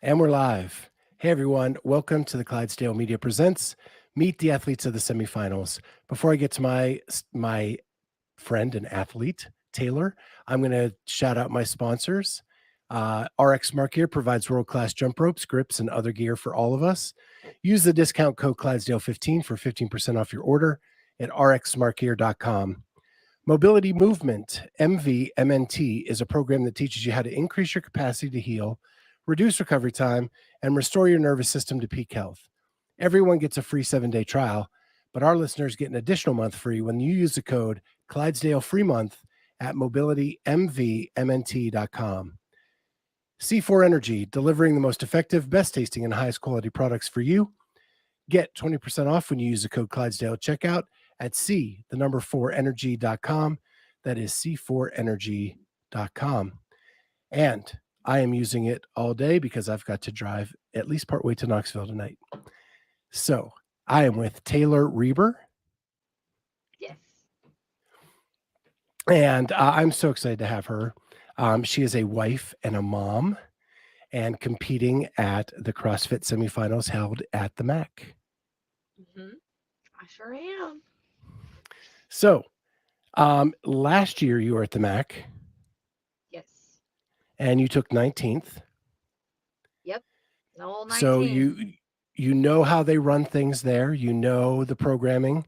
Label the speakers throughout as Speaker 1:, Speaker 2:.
Speaker 1: And we're live. Hey, everyone. Welcome to the Clydesdale Media Presents Meet the Athletes of the Semifinals. Before I get to my friend and athlete, Taylor, I'm going to shout out my sponsors. RX Smart Gear provides world-class jump ropes, grips, and other gear for all of us. Use the discount code Clydesdale15 for 15% off your order at rxsmartgear.com. Mobility Movement, MVMNT, is a program that teaches you how to increase your capacity to heal, reduce recovery time, and restore your nervous system to peak health. Everyone gets a free 7-day trial, but our listeners get an additional month free when you use the code Clydesdale Free Month at mobilitymvmnt.com. C4 Energy, delivering the most effective, best tasting, and highest quality products for you. Get 20% off when you use the code Clydesdale at checkout at c4energy.com. That is c4energy.com. And I am using it all day because I've got to drive at least partway to Knoxville tonight. So I am with Taylor Reber.
Speaker 2: Yes.
Speaker 1: And I'm so excited to have her. She is a wife and a mom and competing at the CrossFit semifinals held at the MAC.
Speaker 2: I sure am.
Speaker 1: So last year you were at the MAC.
Speaker 2: Yes.
Speaker 1: And you took 19th.
Speaker 2: Yep. The whole
Speaker 1: So
Speaker 2: 19.
Speaker 1: you know how they run things there. You know the programming.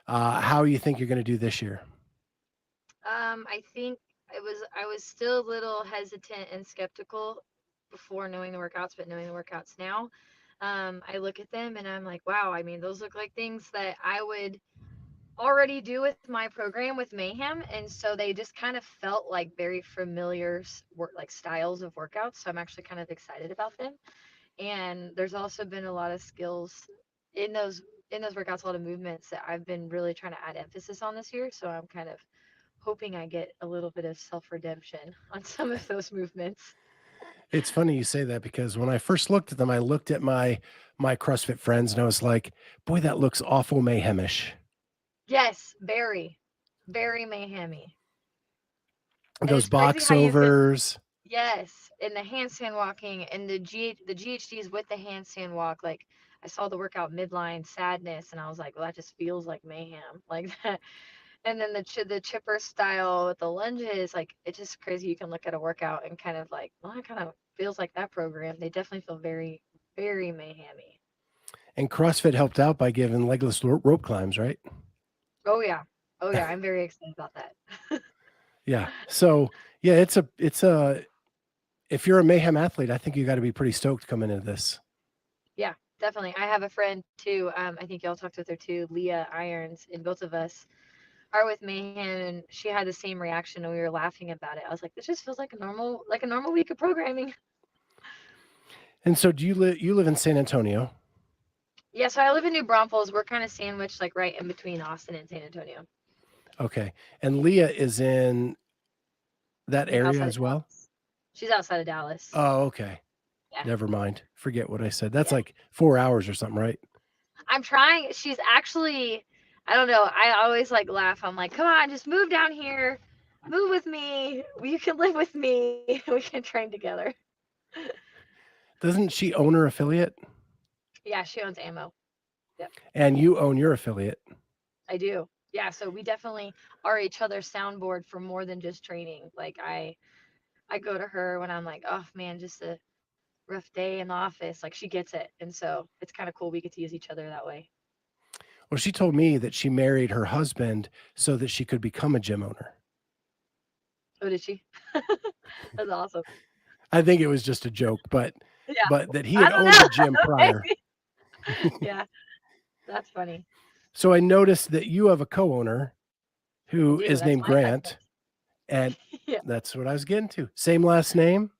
Speaker 1: How you think you're going to do this year?
Speaker 2: I think I was still a little hesitant and skeptical before knowing the workouts, but knowing the workouts now, I look at them and I'm like, wow, I mean, those look like things that I would already do with my program with Mayhem. And so they just kind of felt like very familiar work like styles of workouts. So I'm actually kind of excited about them. And there's also been a lot of skills in those workouts, a lot of movements that I've been really trying to add emphasis on this year. So I'm kind of hoping I get a little bit of self redemption on some of those movements.
Speaker 1: It's funny you say that because when I first looked at them, I looked at my CrossFit friends and I was like, boy, that looks awful mayhemish.
Speaker 2: Yes, very, very mayhemy. And
Speaker 1: Those
Speaker 2: it's crazy
Speaker 1: box
Speaker 2: how you can,
Speaker 1: overs.
Speaker 2: yes, and the handstand walking and the GHDs with the handstand walk. Like I saw the workout midline sadness, and I was like, well, that just feels like mayhem, like that. And then the chipper style with the lunges, like it's just crazy. You can look at a workout and kind of like, well, it kind of feels like that program. They definitely feel very, very mayhemy.
Speaker 1: And CrossFit helped out by giving legless rope climbs, right?
Speaker 2: Oh yeah, oh yeah. I'm very excited about that.
Speaker 1: Yeah. So yeah, it's a if you're a mayhem athlete, I think you got to be pretty stoked coming into this.
Speaker 2: Yeah, definitely. I have a friend too. I think y'all talked with her too, Leah Irons, and both of us are with Mayhem, and she had the same reaction, and we were laughing about it. I was like, this just feels like a normal week of programming.
Speaker 1: And so you live in San Antonio?
Speaker 2: Yeah, so I live in New Braunfels. We're kind of sandwiched like right in between Austin and San Antonio.
Speaker 1: Okay. And Leah is in that area
Speaker 2: Outside of
Speaker 1: as well?
Speaker 2: Dallas. She's outside of Dallas.
Speaker 1: Oh, okay.
Speaker 2: Yeah,
Speaker 1: Never mind. Forget what I said. That's
Speaker 2: yeah.
Speaker 1: like 4 hours or something, right?
Speaker 2: I'm trying. She's actually, I don't know. I always like laugh. I'm like, come on, just move down here. Move with me. You can live with me. We can train together.
Speaker 1: Doesn't she own her affiliate?
Speaker 2: Yeah, she owns ammo. Yep,
Speaker 1: And you own your affiliate.
Speaker 2: I do. Yeah, so we definitely are each other's soundboard for more than just training. Like I go to her when I'm like, oh man, just a rough day in the office. Like she gets it, and so it's kind of cool. We get to use each other that way.
Speaker 1: Well, she told me that she married her husband so that she could become a gym owner.
Speaker 2: Oh, did she? That's awesome.
Speaker 1: I think it was just a joke,
Speaker 2: Yeah,
Speaker 1: but that he
Speaker 2: I
Speaker 1: had
Speaker 2: don't
Speaker 1: owned
Speaker 2: know.
Speaker 1: a gym prior.
Speaker 2: Maybe. Yeah, that's funny.
Speaker 1: So I noticed that you have a co-owner
Speaker 2: I
Speaker 1: who
Speaker 2: do.
Speaker 1: is
Speaker 2: That's
Speaker 1: named
Speaker 2: my
Speaker 1: Grant,
Speaker 2: husband.
Speaker 1: and
Speaker 2: Yeah.
Speaker 1: that's what I was getting to. Same last name.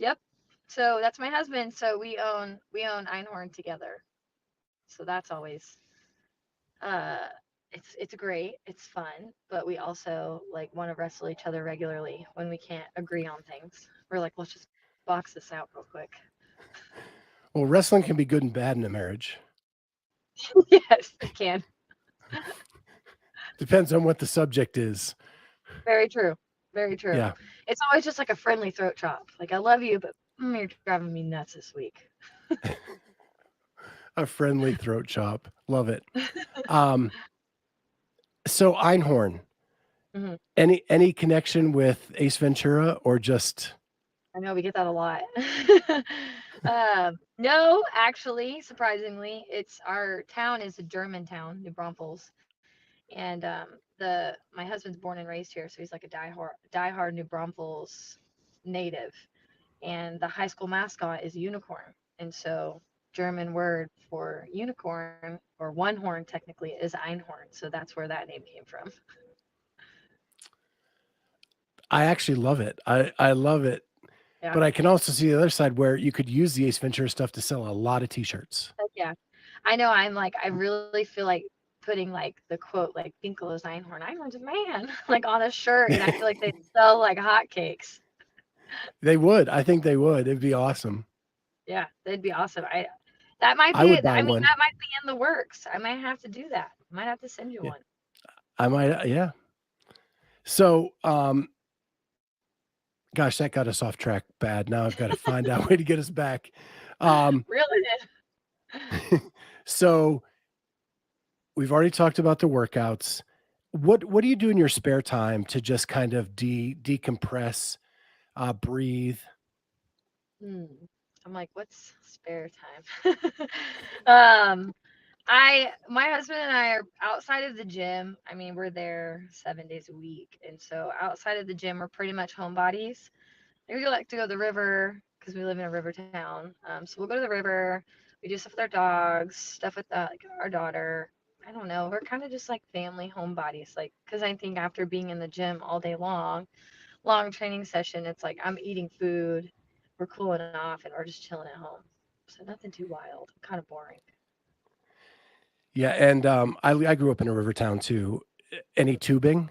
Speaker 2: Yep. So that's my husband. So we own Einhorn together. So that's always uh it's great. It's fun, but we also like want to wrestle each other regularly when we can't agree on things. We're like, let's just box this out real quick.
Speaker 1: Well, wrestling can be good and bad in a marriage.
Speaker 2: Yes, it can.
Speaker 1: Depends on what the subject is.
Speaker 2: Very true. Very true.
Speaker 1: Yeah.
Speaker 2: It's always just like a friendly throat chop. Like I love you, but You're driving me nuts this week.
Speaker 1: A friendly throat chop. Love it. Um, so Einhorn,
Speaker 2: Hmm.
Speaker 1: any connection with Ace Ventura or just
Speaker 2: I know we get that a lot. No, actually, surprisingly, it's our town is a German town, New Braunfels, and the my husband's born and raised here, so he's like a diehard New Braunfels native, and the high school mascot is a unicorn, and so German word for unicorn or one horn technically is Einhorn, so that's where that name came from.
Speaker 1: I actually love it. I love it.
Speaker 2: Yeah,
Speaker 1: But I can also see the other side where you could use the Ace Ventura stuff to sell a lot of t-shirts.
Speaker 2: heck yeah. I know. I'm like, I really feel like putting like the quote like Finkel is Einhorn. Einhorn's a man, like on a shirt, and I feel like they sell like hotcakes.
Speaker 1: They would. I think they would. It'd be awesome.
Speaker 2: Yeah, they'd be awesome. I that might
Speaker 1: I
Speaker 2: be.
Speaker 1: would buy
Speaker 2: I mean,
Speaker 1: one.
Speaker 2: that might be in the works. I might have to do that. I might have to send you
Speaker 1: Yeah.
Speaker 2: one.
Speaker 1: I might yeah. So, gosh, that got us off track bad. Now I've got to find out a way to get us back. Um,
Speaker 2: Really?
Speaker 1: so we've already talked about the workouts. What do you do in your spare time to just kind of decompress, breathe?
Speaker 2: Hmm. I'm like, what's spare time? um, my husband and I are outside of the gym. I mean, we're there 7 days a week, and so outside of the gym, we're pretty much homebodies. We like to go to the river because we live in a river town. So we'll go to the river. We do stuff with our dogs, stuff with like our daughter. I don't know. We're kind of just like family homebodies. Like, because I think after being in the gym all day long, long training session, it's like I'm eating food, we're cooling off, and we're just chilling at home. So nothing too wild. Kind of boring.
Speaker 1: Yeah, and I grew up in a river town too. Any tubing?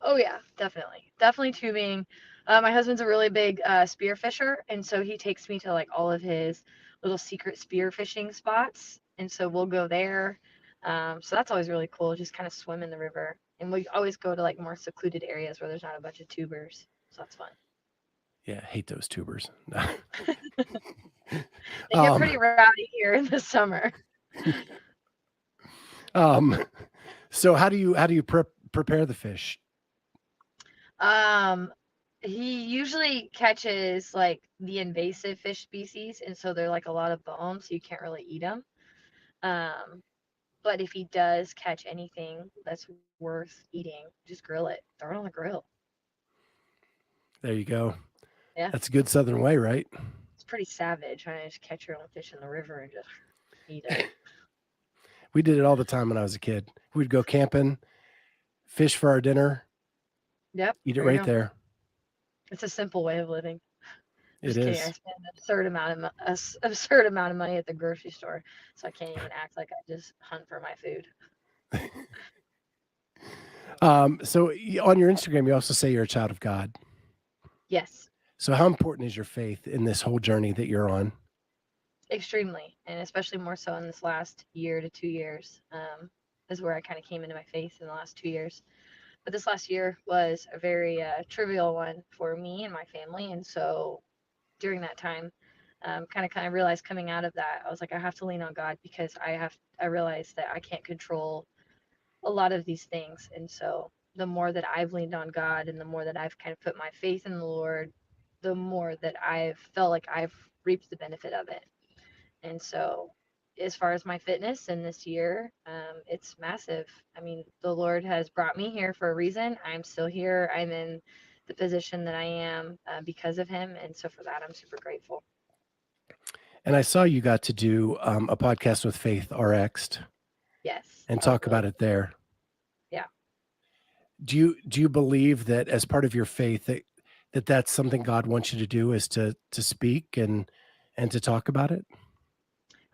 Speaker 2: Oh yeah, definitely, definitely tubing. My husband's a really big spear fisher, and so he takes me to like all of his little secret spear fishing spots, and so we'll go there. So that's always really cool, just kind of swim in the river, and we always go to like more secluded areas where there's not a bunch of tubers, so that's fun.
Speaker 1: Yeah, hate those tubers.
Speaker 2: They get
Speaker 1: um,
Speaker 2: pretty rowdy here in the summer.
Speaker 1: um, so how do you prepare the fish?
Speaker 2: Um, he usually catches like the invasive fish species, and so they're like a lot of bones, so you can't really eat them. Um, But if he does catch anything that's worth eating, just grill it. Throw it on the grill.
Speaker 1: There you go.
Speaker 2: Yeah.
Speaker 1: That's a good Southern way, right?
Speaker 2: It's pretty savage trying to just catch your own fish in the river and just eat it.
Speaker 1: We did it all the time when I was a kid. We'd go camping, fish for our dinner,
Speaker 2: Yep.
Speaker 1: eat it
Speaker 2: There you
Speaker 1: right
Speaker 2: go.
Speaker 1: there.
Speaker 2: It's a simple way of living.
Speaker 1: It
Speaker 2: Just kidding. I
Speaker 1: is.
Speaker 2: spend an absurd amount of money at the grocery store, so I can't even act like I just hunt for my food.
Speaker 1: So on your Instagram, you also say you're a child of God.
Speaker 2: Yes,
Speaker 1: So how important is your faith in this whole journey that you're on?
Speaker 2: extremely, and especially more so in this last year to 2 years. Is where I kind of came into my faith in the last 2 years. But this last year was a very trivial one for me and my family, and so during that time, kind of realized coming out of that, I was like, I have to lean on God because I realized that I can't control a lot of these things, and so the more that I've leaned on God and the more that I've kind of put my faith in the Lord, the more that I've felt like I've reaped the benefit of it. And so, as far as my fitness in this year, it's massive. I mean, the Lord has brought me here for a reason. I'm still here. I'm in the position that I am because of Him. And so, for that, I'm super grateful.
Speaker 1: And I saw you got to do a podcast with Faith RX
Speaker 2: Yes,
Speaker 1: and
Speaker 2: that was
Speaker 1: talk
Speaker 2: really
Speaker 1: about it
Speaker 2: cool.
Speaker 1: there.
Speaker 2: Yeah,
Speaker 1: Do you believe that as part of your faith that's something God wants you to do is to speak and to talk about it?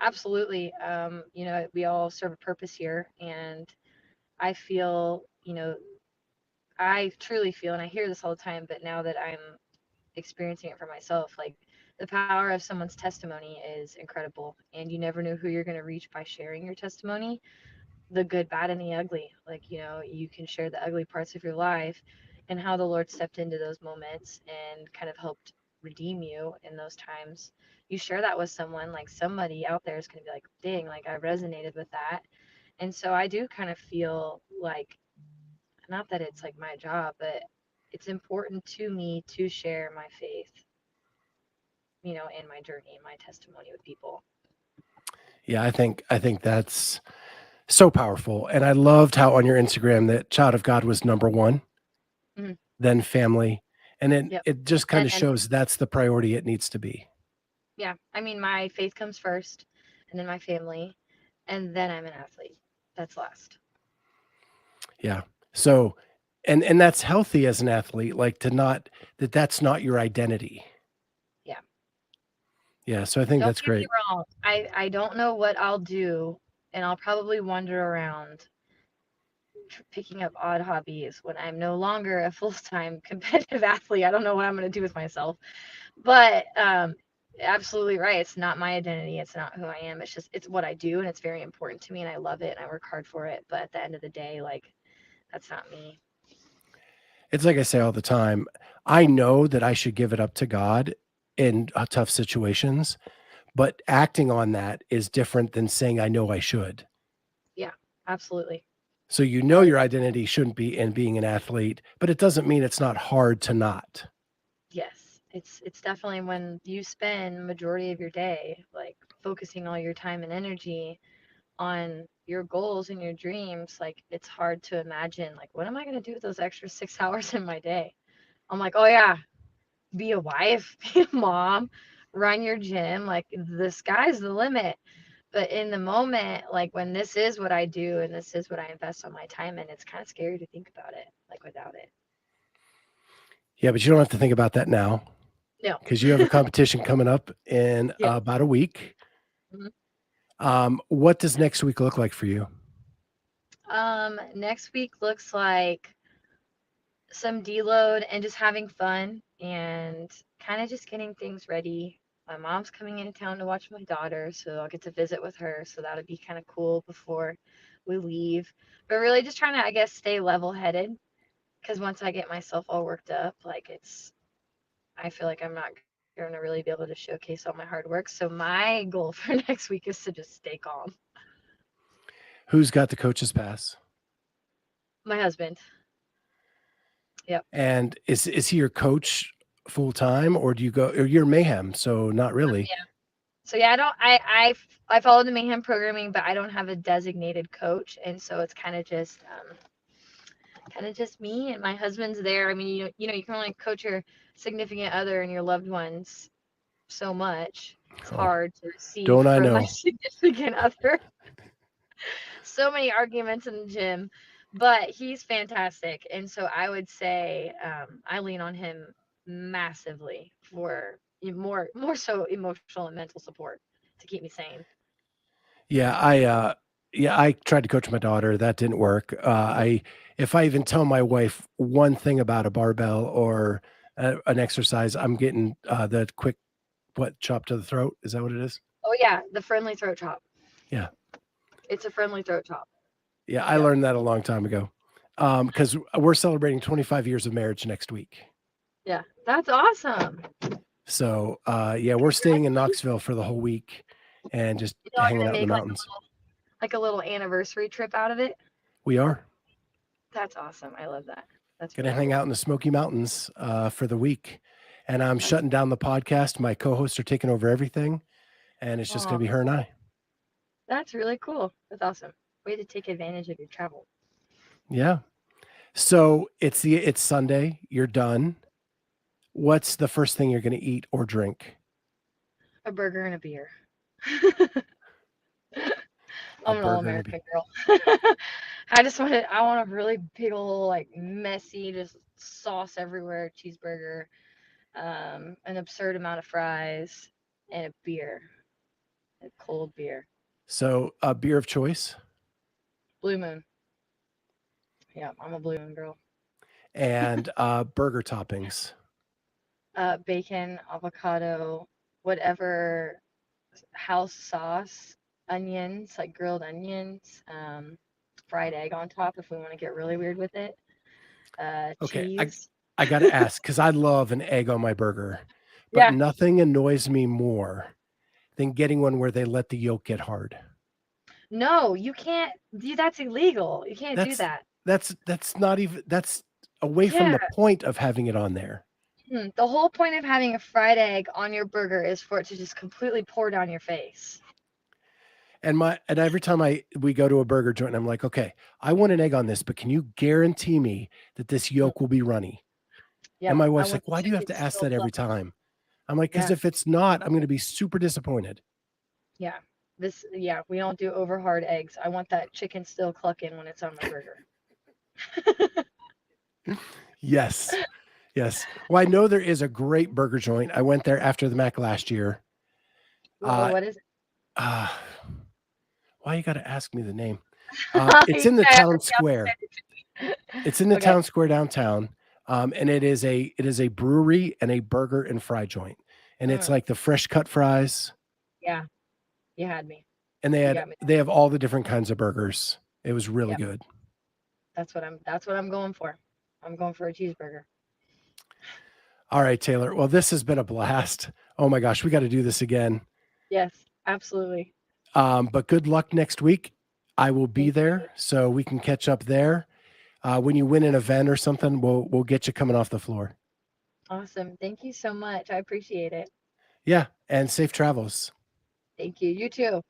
Speaker 2: absolutely. We all serve a purpose here. And I feel, I truly feel, and I hear this all the time, but now that I'm experiencing it for myself, like the power of someone's testimony is incredible, and you never know who you're going to reach by sharing your testimony, the good, bad, and the ugly. Like, you can share the ugly parts of your life and how the Lord stepped into those moments and kind of helped redeem you in those times. You share that with someone, like somebody out there is going to be like, dang, like I resonated with that. And so I do kind of feel like, not that it's like my job, but it's important to me to share my faith, in my journey, my testimony with people.
Speaker 1: Yeah, I think that's so powerful. And I loved how on your Instagram that child of God was number one,
Speaker 2: Hmm.
Speaker 1: then family. And it
Speaker 2: Yep.
Speaker 1: it just kind of
Speaker 2: And
Speaker 1: shows that's the priority it needs to be.
Speaker 2: yeah, I mean, my faith comes first, and then my family, and then I'm an athlete. That's last.
Speaker 1: Yeah. So and that's healthy as an athlete, like to not that's not your identity.
Speaker 2: Yeah.
Speaker 1: Yeah. So I think
Speaker 2: Don't
Speaker 1: that's
Speaker 2: get me
Speaker 1: great.
Speaker 2: wrong. I don't know what I'll do, and I'll probably wander around picking up odd hobbies when I'm no longer a full-time competitive athlete. I don't know what I'm going to do with myself. But absolutely right. It's not my identity. It's not who I am. It's just it's what I do, and it's very important to me, and I love it, and I work hard for it. But at the end of the day, like that's not me.
Speaker 1: It's like I say all the time. I know that I should give it up to God in tough situations, but acting on that is different than saying I know I should.
Speaker 2: Yeah, absolutely.
Speaker 1: So you
Speaker 2: I
Speaker 1: know
Speaker 2: like
Speaker 1: your identity shouldn't be in being an athlete, but it doesn't mean it's not hard to not.
Speaker 2: yes. It's definitely when you spend majority of your day like focusing all your time and energy on your goals and your dreams, like it's hard to imagine like what am I going to do with those extra 6 hours in my day? I'm like, oh yeah, be a wife, be a mom, run your gym. Like the sky's the limit. But in the moment, like when this is what I do and this is what I invest all my time in, it's kind of scary to think about it, like without it.
Speaker 1: Yeah, but you don't have to think about that now
Speaker 2: No.
Speaker 1: because you have a competition coming up in
Speaker 2: Yeah.
Speaker 1: about a week.
Speaker 2: Mhm.
Speaker 1: What does next week look like for you?
Speaker 2: Next week looks like some deload and just having fun and kind of just getting things ready. My mom's coming into town to watch my daughter, so I'll get to visit with her. So that'll be kind of cool before we leave. But really just trying to, I guess, stay level headed because once I get myself all worked up, like I feel like I'm not going to really be able to showcase all my hard work. So my goal for next week is to just stay calm.
Speaker 1: Who's got the coach's pass?
Speaker 2: My husband. Yep.
Speaker 1: And is he your coach full time, or do you go? Or you're mayhem, so not really.
Speaker 2: So yeah, I don't. I follow the Mayhem programming, but I don't have a designated coach, and so it's kind of just me and my husband's there. I mean, you can only coach your significant other and your loved ones so much. It's
Speaker 1: Oh,
Speaker 2: hard to receive
Speaker 1: don't I
Speaker 2: from my
Speaker 1: know?
Speaker 2: significant other. So many arguments in the gym, but he's fantastic, and so I would say I lean on him massively for more so emotional and mental support to keep me sane.
Speaker 1: Yeah, I tried to coach my daughter. That didn't work. I if I even tell my wife one thing about a barbell or an exercise, I'm getting the quick what chop to the throat. Is that what it is?
Speaker 2: Oh yeah, the friendly throat chop.
Speaker 1: Yeah,
Speaker 2: It's a friendly throat chop.
Speaker 1: yeah. I
Speaker 2: Yep.
Speaker 1: learned that a long time ago because we're celebrating 25 years of marriage next week.
Speaker 2: Yeah. That's awesome.
Speaker 1: So yeah, we're staying in Knoxville for the whole week and just
Speaker 2: Y'all are
Speaker 1: hanging
Speaker 2: gonna
Speaker 1: out in the
Speaker 2: make
Speaker 1: mountains.
Speaker 2: like a little anniversary trip out of it.
Speaker 1: We are
Speaker 2: That's awesome. I love that. That's
Speaker 1: gonna
Speaker 2: really
Speaker 1: hang
Speaker 2: cool.
Speaker 1: out in the Smoky Mountains for the week, and I'm
Speaker 2: That's
Speaker 1: shutting down the podcast. My co-hosts are taking over everything, and it's just
Speaker 2: oh,
Speaker 1: gonna be her and I.
Speaker 2: that's really cool. That's awesome. Way to take advantage of your travel.
Speaker 1: Yeah. So it's Sunday. You're done. What's the first thing you're gonna eat or drink?
Speaker 2: A burger and a beer.
Speaker 1: A
Speaker 2: I'm an all
Speaker 1: burger and a
Speaker 2: American
Speaker 1: beer.
Speaker 2: girl. I want a really big old like messy, just sauce everywhere cheeseburger, an absurd amount of fries, and a beer, a cold beer.
Speaker 1: So a beer of choice
Speaker 2: Blue Moon. Yeah, I'm a Blue Moon girl.
Speaker 1: and burger toppings.
Speaker 2: Bacon, avocado, whatever house sauce, onions, like grilled onions, fried egg on top if we want to get really weird with it.
Speaker 1: Okay,
Speaker 2: Cheese.
Speaker 1: I got to ask because I love an egg on my burger, but
Speaker 2: Yeah.
Speaker 1: nothing annoys me more than getting one where they let the yolk get hard.
Speaker 2: No, you can't do that's illegal. You can't do
Speaker 1: That's
Speaker 2: that.
Speaker 1: that's not even that's away from
Speaker 2: Yeah.
Speaker 1: the point of having it on there.
Speaker 2: The whole point of having a fried egg on your burger is for it to just completely pour down your face.
Speaker 1: And every time we go to a burger joint, I'm like, okay, I want an egg on this, but can you guarantee me that this
Speaker 2: Mm,
Speaker 1: yolk will be runny? And
Speaker 2: Yep.
Speaker 1: my
Speaker 2: I
Speaker 1: wife's
Speaker 2: want
Speaker 1: like,
Speaker 2: the
Speaker 1: why do you have
Speaker 2: chicken
Speaker 1: to ask
Speaker 2: still
Speaker 1: that every
Speaker 2: clucking.
Speaker 1: time? I'm like, because
Speaker 2: Yeah.
Speaker 1: if it's not, I'm going to be super disappointed.
Speaker 2: Yeah. Yeah, we don't do over hard eggs. I want that chicken still clucking when it's on my burger.
Speaker 1: Yes. Yes. Well, I know there is a great burger joint. I went there after the Mac last year. Uh,
Speaker 2: What is it?
Speaker 1: uh, why you got to ask me the name?
Speaker 2: You
Speaker 1: It's in the
Speaker 2: have to
Speaker 1: town square.
Speaker 2: tell me.
Speaker 1: It's in the
Speaker 2: Okay.
Speaker 1: town square downtown. And it is a brewery and a burger and fry joint. And it's
Speaker 2: Mm,
Speaker 1: like the fresh cut fries.
Speaker 2: yeah, you had me.
Speaker 1: And
Speaker 2: You got me.
Speaker 1: they have all the different kinds of burgers. It was really
Speaker 2: Yep.
Speaker 1: good.
Speaker 2: That's what I'm going for. I'm going for a cheeseburger.
Speaker 1: All right, Taylor. Well, this has been a blast. Oh my gosh, we got to do this again.
Speaker 2: Yes, absolutely.
Speaker 1: But good luck next week. I will be
Speaker 2: Thank you.
Speaker 1: there, so we can catch up there. When you win an event or something, we'll get you coming off the floor.
Speaker 2: Awesome. Thank you so much. I appreciate it.
Speaker 1: Yeah, and safe travels.
Speaker 2: Thank you. You too.